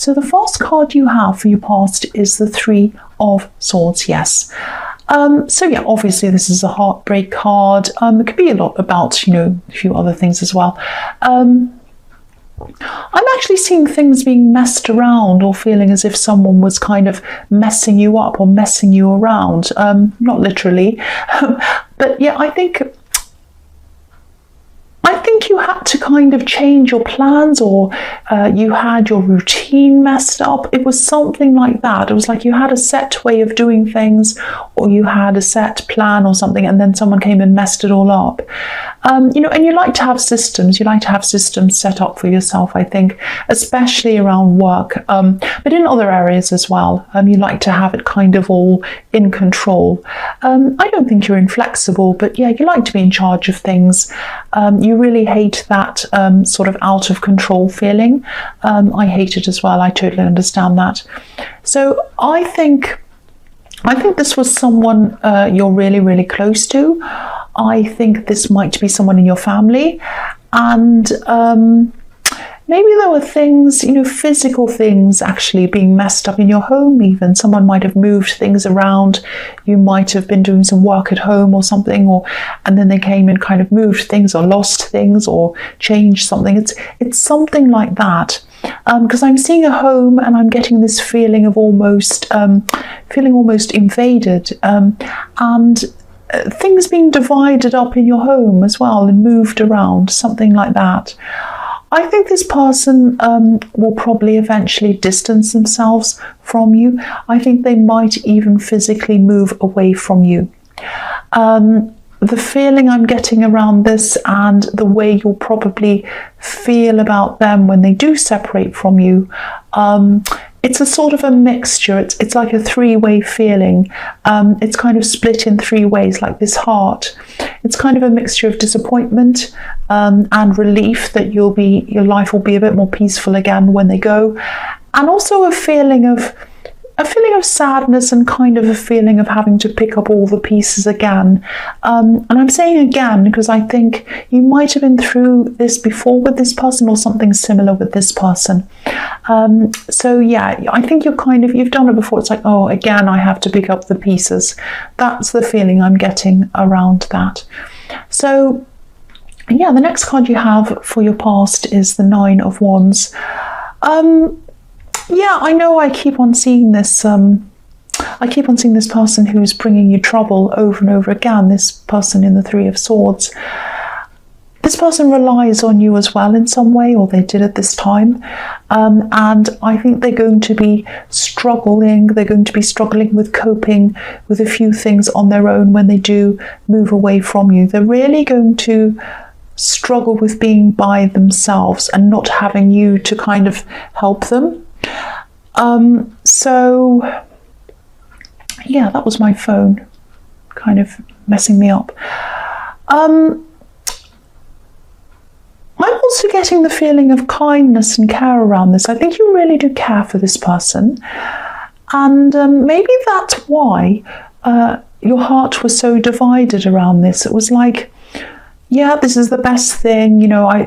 So the first card you have for your past is the Three of Swords, yes. So yeah, obviously this is a heartbreak card. It could be a lot about, a few other things as well. I'm actually seeing things being messed around, or feeling as if someone was kind of messing you up or messing you around. Not literally, but yeah, I think you had to kind of change your plans, or you had your routine messed up. It was something like that. It was like you had a set way of doing things, or you had a set plan or something, and then someone came and messed it all up. And you like to have systems. You like to have systems set up for yourself, I think, especially around work, but in other areas as well. You like to have it kind of all in control. I don't think you're inflexible, but yeah, you like to be in charge of things. You really hate that sort of out of control feeling. I hate it as well. I totally understand that. So I think this was someone you're really, really close to. I think this might be someone in your family, and maybe there were things, physical things actually being messed up in your home even. Someone might have moved things around. You might have been doing some work at home or something, and then they came and kind of moved things or lost things or changed something. It's something like that. Because I'm seeing a home and I'm getting this feeling of almost invaded, and things being divided up in your home as well and moved around, something like that. I think this person will probably eventually distance themselves from you. I think they might even physically move away from you. The feeling I'm getting around this, and the way you'll probably feel about them when they do separate from you, it's a sort of a mixture. It's like a three-way feeling. It's kind of split in three ways, like this heart. It's kind of a mixture of disappointment and relief that your life will be a bit more peaceful again when they go, and also a feeling of sadness, and kind of a feeling of having to pick up all the pieces again. And I'm saying again because I think you might have been through this before with this person, or something similar with this person. So yeah, I think you've done it before. It's like, oh, again, I have to pick up the pieces. That's the feeling I'm getting around that. So yeah, the next card you have for your past is the Nine of Wands. Yeah, I know I keep on seeing this. I keep on seeing this person who's bringing you trouble over and over again. This person in the Three of Swords. This person relies on you as well in some way, or they did at this time. And I think they're going to be struggling. They're going to be struggling with coping with a few things on their own when they do move away from you. They're really going to struggle with being by themselves and not having you to kind of help them. So yeah, that was my phone kind of messing me up. I'm also getting the feeling of kindness and care around this. I think you really do care for this person, and maybe that's why your heart was so divided around this. It was like, yeah, this is the best thing,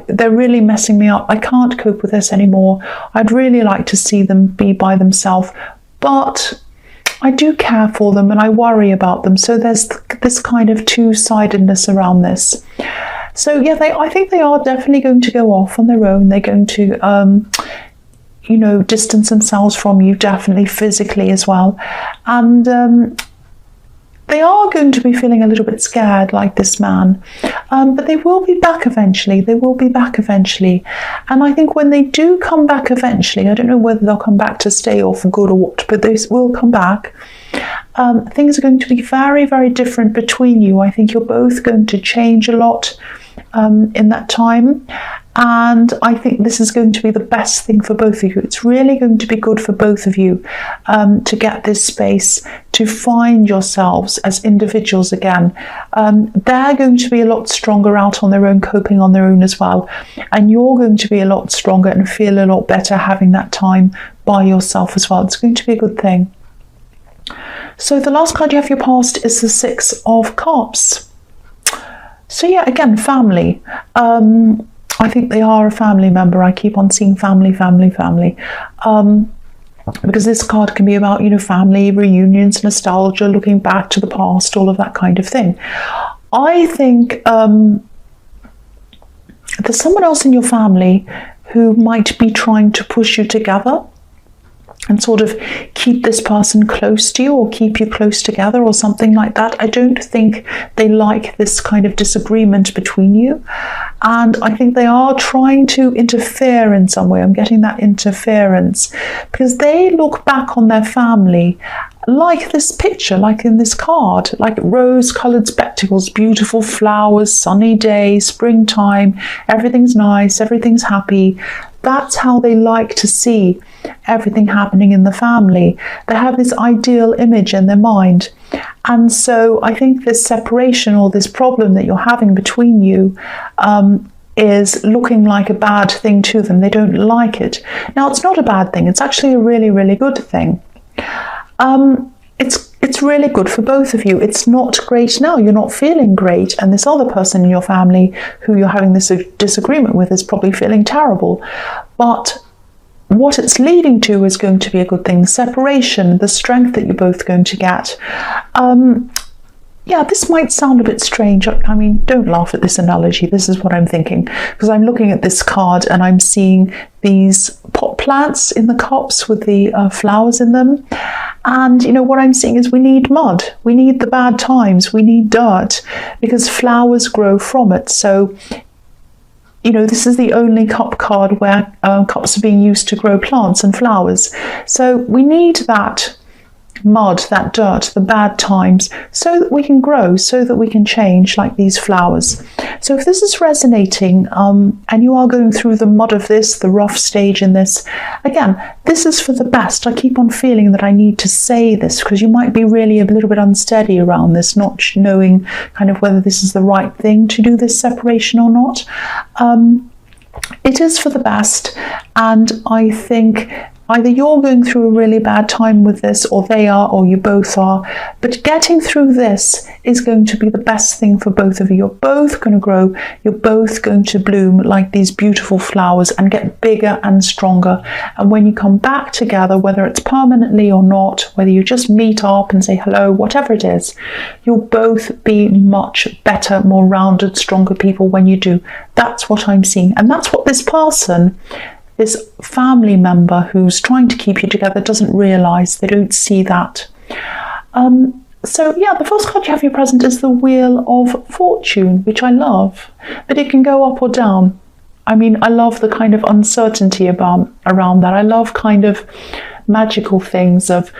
they're really messing me up. I can't cope with this anymore. I'd really like to see them be by themselves, but I do care for them and I worry about them. So there's this kind of two-sidedness around this. So yeah, I think they are definitely going to go off on their own. They're going to, distance themselves from you, definitely physically as well. And they are going to be feeling a little bit scared, like this man, but they will be back eventually. And I think when they do come back eventually, I don't know whether they'll come back to stay or for good or what, but they will come back. Things are going to be very, very different between you. I think you're both going to change a lot in that time. And I think this is going to be the best thing for both of you. It's really going to be good for both of you to get this space, to find yourselves as individuals again. They're going to be a lot stronger out on their own, coping on their own as well. And you're going to be a lot stronger and feel a lot better having that time by yourself as well. It's going to be a good thing. So the last card you have for your past is the Six of Cups. So yeah, again, family. I think they are a family member. I keep on seeing family. Because this card can be about, family reunions, nostalgia, looking back to the past, all of that kind of thing. I think there's someone else in your family who might be trying to push you together and sort of keep this person close to you or keep you close together or something like that. I don't think they like this kind of disagreement between you. And I think they are trying to interfere in some way. I'm getting that interference because they look back on their family like this picture, like in this card, like rose-coloured spectacles, beautiful flowers, sunny day, springtime, everything's nice, everything's happy. That's how they like to see everything happening in the family. They have this ideal image in their mind. And so I think this separation or this problem that you're having between you is looking like a bad thing to them. They don't like it. Now, it's not a bad thing. It's actually a really, really good thing. It's really good for both of you. It's not great now. You're not feeling great. And this other person in your family who you're having this disagreement with is probably feeling terrible. But what it's leading to is going to be a good thing. The separation, the strength that you're both going to get. Yeah, this might sound a bit strange. I mean, don't laugh at this analogy. This is what I'm thinking. Because I'm looking at this card and I'm seeing these pot plants in the cups with the flowers in them. And, what I'm seeing is we need mud. We need the bad times. We need dirt because flowers grow from it. So, this is the only cup card where cups are being used to grow plants and flowers. So we need that mud, that dirt, the bad times, so that we can grow, so that we can change like these flowers. So if this is resonating and you are going through the mud of this, the rough stage in this, again, this is for the best. I keep on feeling that I need to say this because you might be really a little bit unsteady around this, not knowing kind of whether this is the right thing to do this separation or not. It is for the best, and I think either you're going through a really bad time with this, or they are, or you both are. But getting through this is going to be the best thing for both of you. You're both going to grow. You're both going to bloom like these beautiful flowers and get bigger and stronger. And when you come back together, whether it's permanently or not, whether you just meet up and say hello, whatever it is, you'll both be much better, more rounded, stronger people when you do. That's what I'm seeing. And that's what this person, this family member who's trying to keep you together, doesn't realise. They don't see that. So yeah, the first card you have your present is the Wheel of Fortune, which I love, but it can go up or down. I mean, I love the kind of uncertainty around that. I love kind of magical things of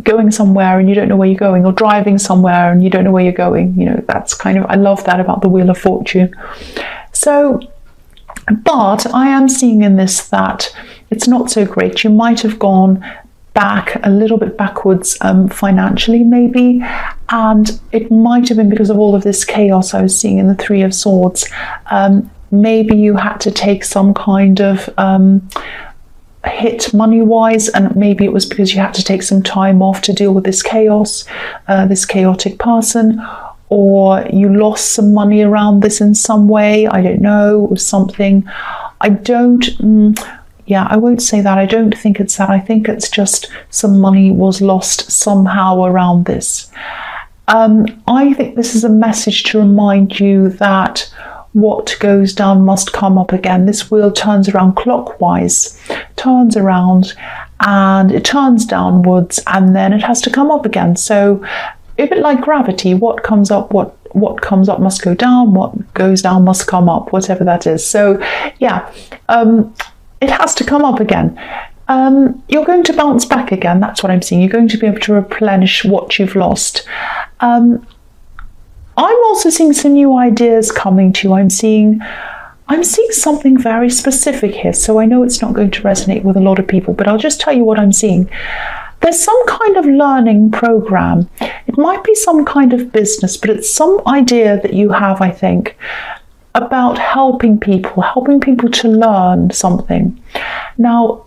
going somewhere and you don't know where you're going, or driving somewhere and you don't know where you're going. That's kind of, I love that about the Wheel of Fortune. So, but I am seeing in this that it's not so great. You might have gone back a little bit backwards financially maybe, and it might have been because of all of this chaos I was seeing in the Three of Swords. Maybe you had to take some kind of hit money-wise, and maybe it was because you had to take some time off to deal with this chaos, this chaotic person, or you lost some money around this in some way. I don't know, it was something. I won't say that. I don't think it's that. I think it's just some money was lost somehow around this. I think this is a message to remind you that what goes down must come up again. This wheel turns around clockwise, turns around and it turns downwards, and then it has to come up again. So a bit like gravity, what comes up must go down, what goes down must come up, whatever that is. So yeah, it has to come up again. You're going to bounce back again. That's what I'm seeing. You're going to be able to replenish what you've lost. I'm also seeing some new ideas coming to you. I'm seeing something very specific here. So I know it's not going to resonate with a lot of people, but I'll just tell you what I'm seeing. There's some kind of learning program. It might be some kind of business, but it's some idea that you have, I think, about helping people to learn something. Now,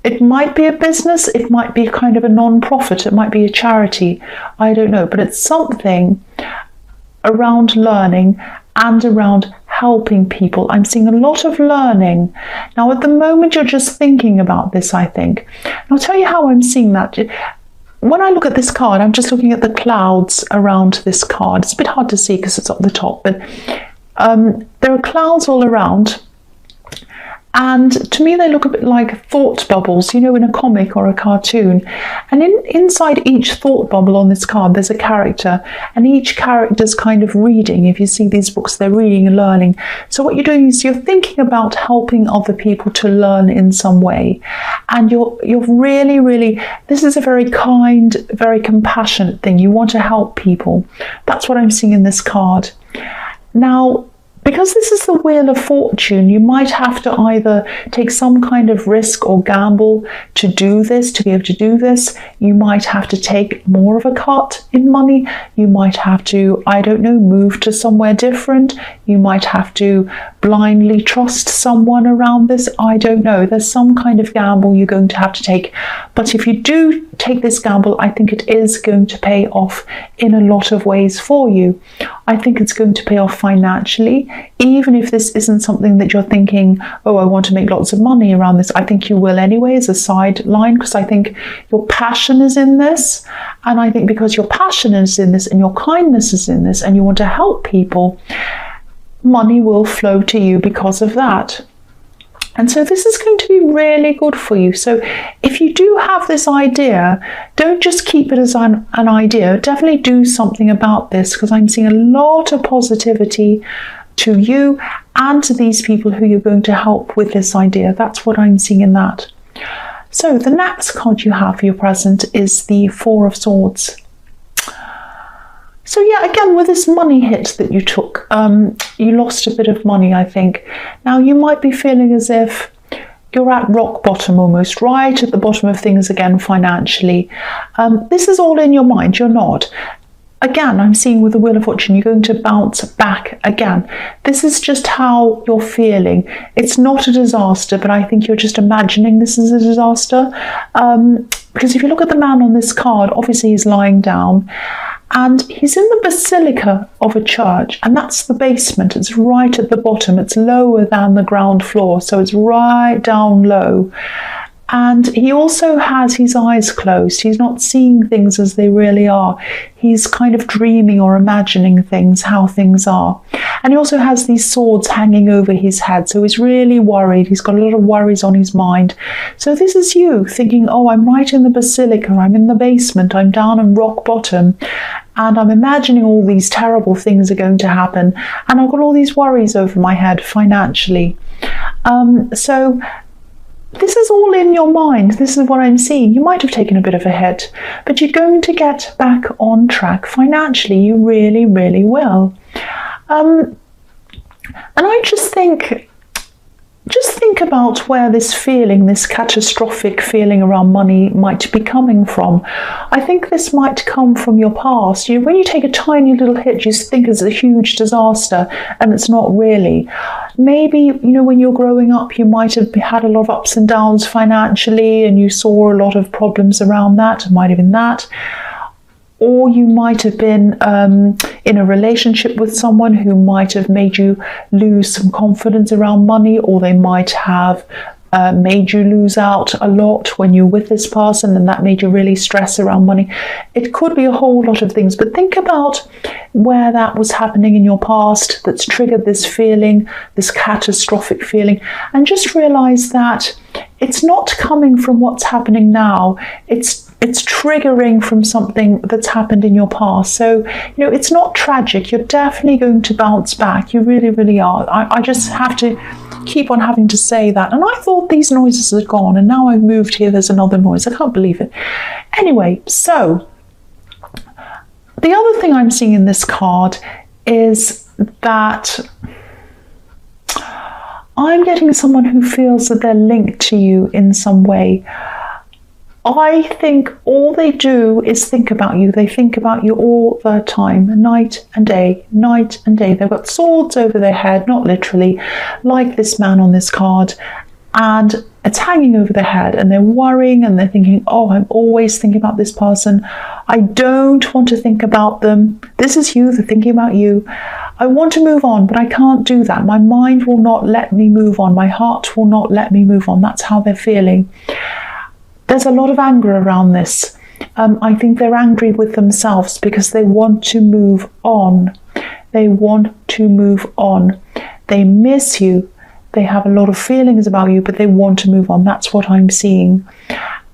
it might be a business, it might be kind of a non-profit, it might be a charity, I don't know, but it's something around learning and around helping people. I'm seeing a lot of learning. Now, at the moment, you're just thinking about this, I think. And I'll tell you how I'm seeing that. When I look at this card, I'm just looking at the clouds around this card. It's a bit hard to see because it's up the top, but there are clouds all around. And to me, they look a bit like thought bubbles, you know, in a comic or a cartoon. And inside each thought bubble on this card, there's a character. And each character's kind of reading. If you see these books, they're reading and learning. So what you're doing is you're thinking about helping other people to learn in some way. And you're really, really, this is a very kind, very compassionate thing. You want to help people. That's what I'm seeing in this card. Now, because this is the Wheel of Fortune, you might have to either take some kind of risk or gamble to do this, to be able to do this. You might have to take more of a cut in money. You might have to, I don't know, move to somewhere different. You might have to blindly trust someone around this. I don't know. There's some kind of gamble you're going to have to take. But if you do take this gamble, I think it is going to pay off in a lot of ways for you. I think it's going to pay off financially. Even if this isn't something that you're thinking, oh, I want to make lots of money around this, I think you will anyway as a sideline, because I think your passion is in this. And I think because your passion is in this and your kindness is in this and you want to help people, money will flow to you because of that. And so this is going to be really good for you. So if you do have this idea, don't just keep it as an idea. Definitely do something about this, because I'm seeing a lot of positivity to you and to these people who you're going to help with this idea. That's what I'm seeing in that. So the next card you have for your present is the Four of Swords. So yeah, again, with this money hit that you took, you lost a bit of money, I think. Now, you might be feeling as if you're at rock bottom almost, right at the bottom of things again financially. This is all in your mind, you're not. Again, I'm seeing with the Wheel of Fortune, you're going to bounce back again. This is just how you're feeling. It's not a disaster, but I think you're just imagining this is a disaster. Because if you look at the man on this card, obviously he's lying down. And he's in the basilica of a church, and that's the basement. It's right at the bottom. It's lower than the ground floor, so it's right down low. And he also has his eyes closed. He's not seeing things as they really are. He's kind of dreaming or imagining things, how things are. And he also has these swords hanging over his head. So he's really worried. He's got a lot of worries on his mind. So this is you thinking, oh, I'm right in the basilica. I'm in the basement. I'm down on rock bottom. And I'm imagining all these terrible things are going to happen. And I've got all these worries over my head financially. So this is all in your mind. This is what I'm seeing. You might have taken a bit of a hit, but you're going to get back on track financially. You really, really will. And I just think about where this feeling, this catastrophic feeling around money might be coming from. I think this might come from your past. You know, when you take a tiny little hit, you think it's a huge disaster, and it's not really. Maybe, you know, when you're growing up, you might have had a lot of ups and downs financially, and you saw a lot of problems around that. It might have been that. Or you might have been in a relationship with someone who might have made you lose some confidence around money, or they might have made you lose out a lot when you're with this person, and that made you really stress around money. It could be a whole lot of things, but think about where that was happening in your past that's triggered this feeling, this catastrophic feeling, and just realize that it's not coming from what's happening now. It's triggering from something that's happened in your past. So, you know, it's not tragic. You're definitely going to bounce back. You really, really are. I just have to keep on having to say that. And I thought these noises had gone, and now I've moved here, there's another noise. I can't believe it. Anyway, so the other thing I'm seeing in this card is that I'm getting someone who feels that they're linked to you in some way. I think all they do is think about you. They think about you all the time, night and day, night and day. They've got swords over their head, not literally, like this man on this card. And it's hanging over their head, and they're worrying, and they're thinking, oh, I'm always thinking about this person. I don't want to think about them. This is you, they're thinking about you. I want to move on, but I can't do that. My mind will not let me move on. My heart will not let me move on. That's how they're feeling. There's a lot of anger around this. I think they're angry with themselves because they want to move on. They want to move on. They miss you. They have a lot of feelings about you, but they want to move on. That's what I'm seeing.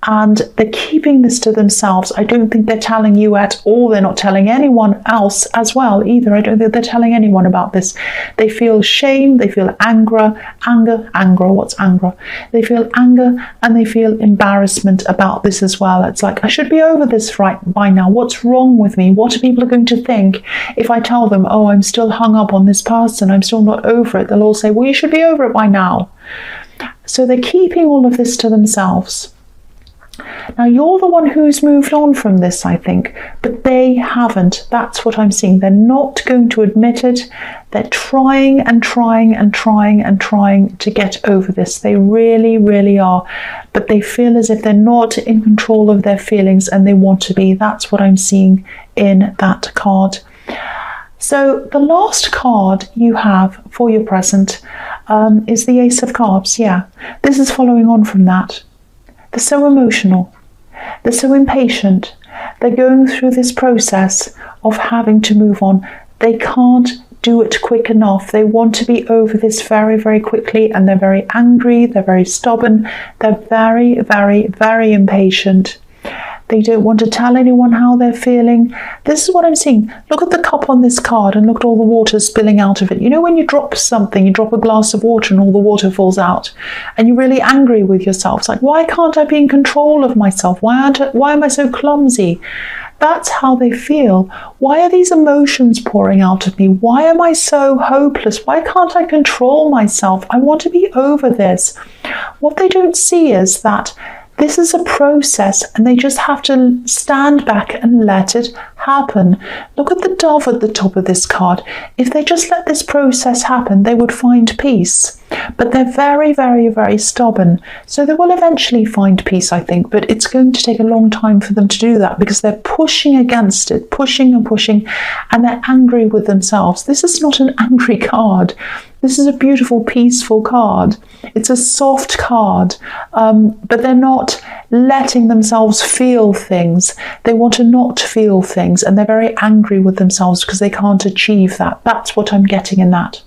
And they're keeping this to themselves. I don't think they're telling you at all. They're not telling anyone else as well either. I don't think they're telling anyone about this. They feel shame. They feel anger. What's anger? They feel anger, and they feel embarrassment about this as well. It's like, I should be over this right by now. What's wrong with me? What are people going to think if I tell them, oh, I'm still hung up on this person, I'm still not over it? They'll all say, well, you should be over it by now. So they're keeping all of this to themselves. Now, you're the one who's moved on from this, I think, but they haven't. That's what I'm seeing. They're not going to admit it. They're trying and trying and trying and trying to get over this. They really, really are. But they feel as if they're not in control of their feelings, and they want to be. That's what I'm seeing in that card. So the last card you have for your present is the Ace of Cups. Yeah, this is following on from that. They're so emotional. They're so impatient. They're going through this process of having to move on. They can't do it quick enough. They want to be over this very, very quickly, and they're very angry. They're very stubborn. They're very, very, very impatient. They don't want to tell anyone how they're feeling. This is what I'm seeing. Look at the cup on this card, and look at all the water spilling out of it. You know, when you drop something, you drop a glass of water and all the water falls out, and you're really angry with yourself. It's like, why can't I be in control of myself? Why am I so clumsy? That's how they feel. Why are these emotions pouring out of me? Why am I so hopeless? Why can't I control myself? I want to be over this. What they don't see is that this is a process, and they just have to stand back and let it happen. Look at the dove at the top of this card. If they just let this process happen, they would find peace. But they're very, very, very stubborn. So they will eventually find peace, I think, but it's going to take a long time for them to do that because they're pushing against it, pushing and pushing, and they're angry with themselves. This is not an angry card. This is a beautiful, peaceful card. It's a soft card, but they're not letting themselves feel things. They want to not feel things, and they're very angry with themselves because they can't achieve that. That's what I'm getting in that.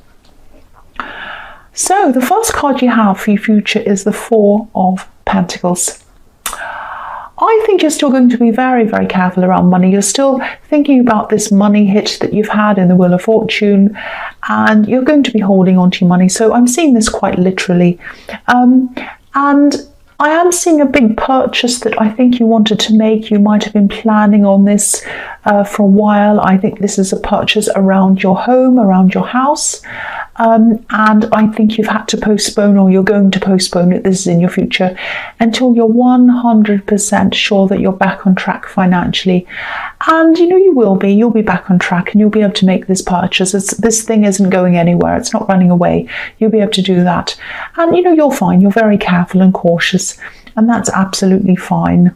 So the first card you have for your future is the Four of Pentacles. I think you're still going to be very, very careful around money. You're still thinking about this money hit that you've had in the Wheel of Fortune, and you're going to be holding on to your money. So I'm seeing this quite literally. And I am seeing a big purchase that I think you wanted to make. You might have been planning on this for a while. I think this is a purchase around your home, around your house. And I think you've had to postpone, or you're going to postpone it, this is in your future, until you're 100% sure that you're back on track financially. And you know you'll be back on track, and you'll be able to make this purchase. This thing isn't going anywhere, it's not running away. You'll be able to do that. And you're fine, you're very careful and cautious, and that's absolutely fine.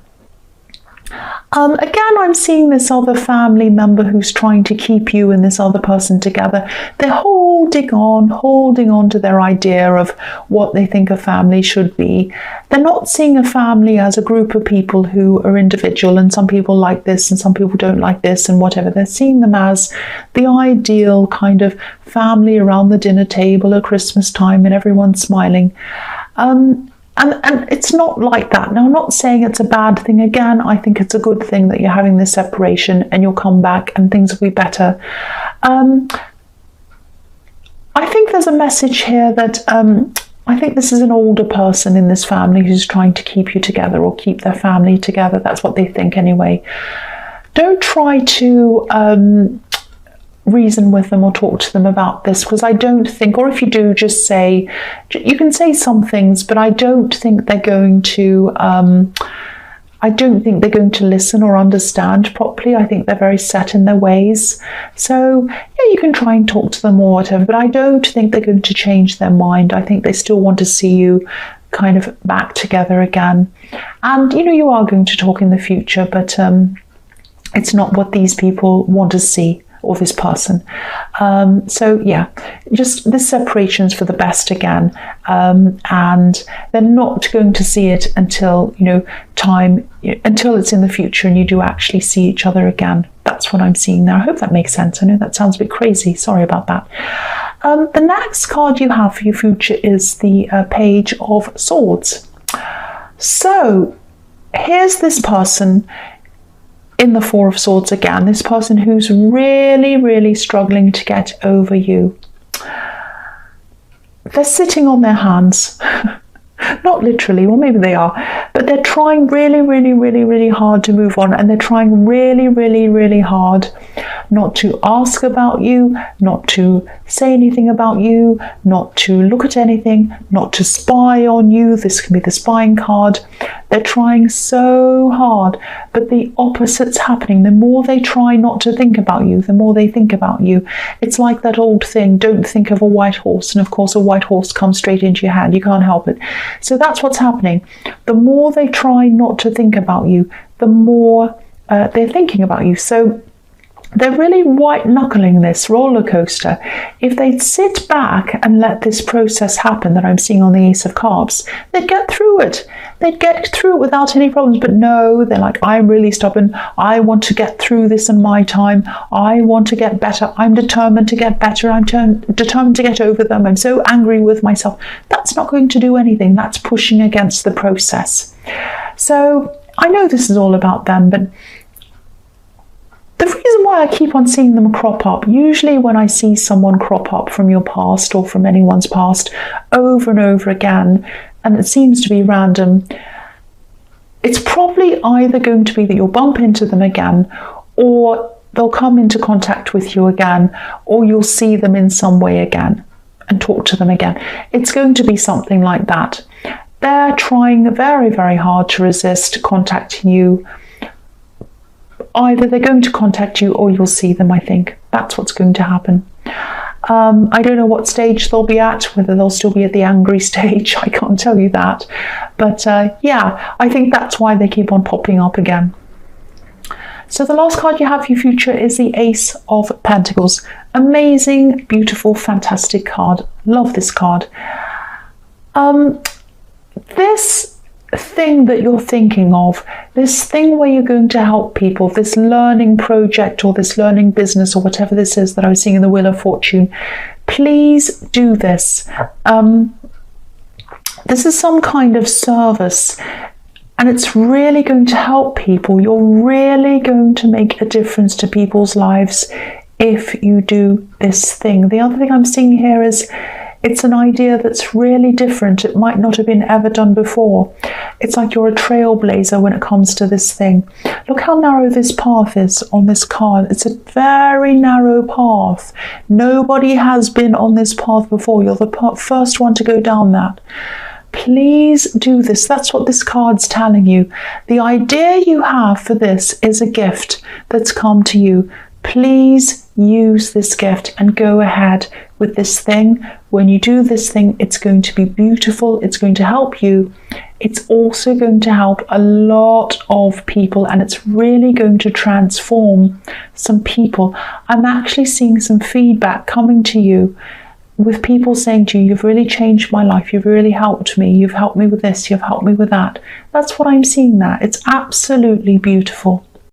Again, I'm seeing this other family member who's trying to keep you and this other person together. They're holding on to their idea of what they think a family should be. They're not seeing a family as a group of people who are individual, and some people like this and some people don't like this and whatever. They're seeing them as the ideal kind of family around the dinner table at Christmas time, and everyone's smiling. And it's not like that. Now, I'm not saying it's a bad thing. Again, I think it's a good thing that you're having this separation, and you'll come back and things will be better. I think there's a message here that I think this is an older person in this family who's trying to keep you together, or keep their family together. That's what they think anyway. Don't try to reason with them or talk to them about this, because I don't think, or if you do, just say, you can say some things, but I don't think they're going to I don't think they're going to listen or understand properly. I think they're very set in their ways. So, yeah, you can try and talk to them or whatever, but I don't think they're going to change their mind. I think they still want to see you kind of back together again. And, you are going to talk in the future, but it's not what these people want to see, or this person. So yeah, just this separation's for the best again, and they're not going to see it until until it's in the future and you do actually see each other again. That's what I'm seeing there. I hope that makes sense. I know that sounds a bit crazy. Sorry about that. The next card you have for your future is the Page of Swords. So here's this person in the Four of Swords again, this person who's really, really struggling to get over you. They're sitting on their hands. Not literally, or maybe they are, but they're trying really, really, really, really hard to move on, and they're trying really, really, really hard not to ask about you, not to say anything about you, not to look at anything, not to spy on you. This can be the spying card. They're trying so hard, but the opposite's happening. The more they try not to think about you, the more they think about you. It's like that old thing, don't think of a white horse, and of course a white horse comes straight into your hand. You can't help it. So that's what's happening. The more they try not to think about you, the more they're thinking about you. So they're really white-knuckling this roller coaster. If they'd sit back and let this process happen that I'm seeing on the Ace of Cups, they'd get through it. They'd get through it without any problems. But no, they're like, I'm really stubborn. I want to get through this in my time. I want to get better. I'm determined to get better. I'm determined to get over them. I'm so angry with myself. That's not going to do anything. That's pushing against the process. So I know this is all about them, but the reason why I keep on seeing them crop up, usually when I see someone crop up from your past or from anyone's past over and over again, and it seems to be random, it's probably either going to be that you'll bump into them again, or they'll come into contact with you again, or you'll see them in some way again and talk to them again. It's going to be something like that. They're trying very, very hard to resist contacting you. Either they're going to contact you or you'll see them, I think. That's what's going to happen. I don't know what stage they'll be at, whether they'll still be at the angry stage. I can't tell you that. But yeah, I think that's why they keep on popping up again. So the last card you have for your future is the Ace of Pentacles. Amazing, beautiful, fantastic card. Love this card. This thing that you're thinking of, this thing where you're going to help people, this learning project or this learning business or whatever this is that I was seeing in the Wheel of Fortune, please do this. This is some kind of service, and it's really going to help people. You're really going to make a difference to people's lives if you do this thing. The other thing I'm seeing here is it's an idea that's really different. It might not have been ever done before. It's like you're a trailblazer when it comes to this thing. Look how narrow this path is on this card. It's a very narrow path. Nobody has been on this path before. You're the first one to go down that. Please do this. That's what this card's telling you. The idea you have for this is a gift that's come to you. Please use this gift and go ahead with this thing. When you do this thing, it's going to be beautiful. It's going to help you. It's also going to help a lot of people, and it's really going to transform some people. I'm actually seeing some feedback coming to you with people saying to you, you've really changed my life. You've really helped me. You've helped me with this. You've helped me with that. That's what I'm seeing there. It's absolutely beautiful.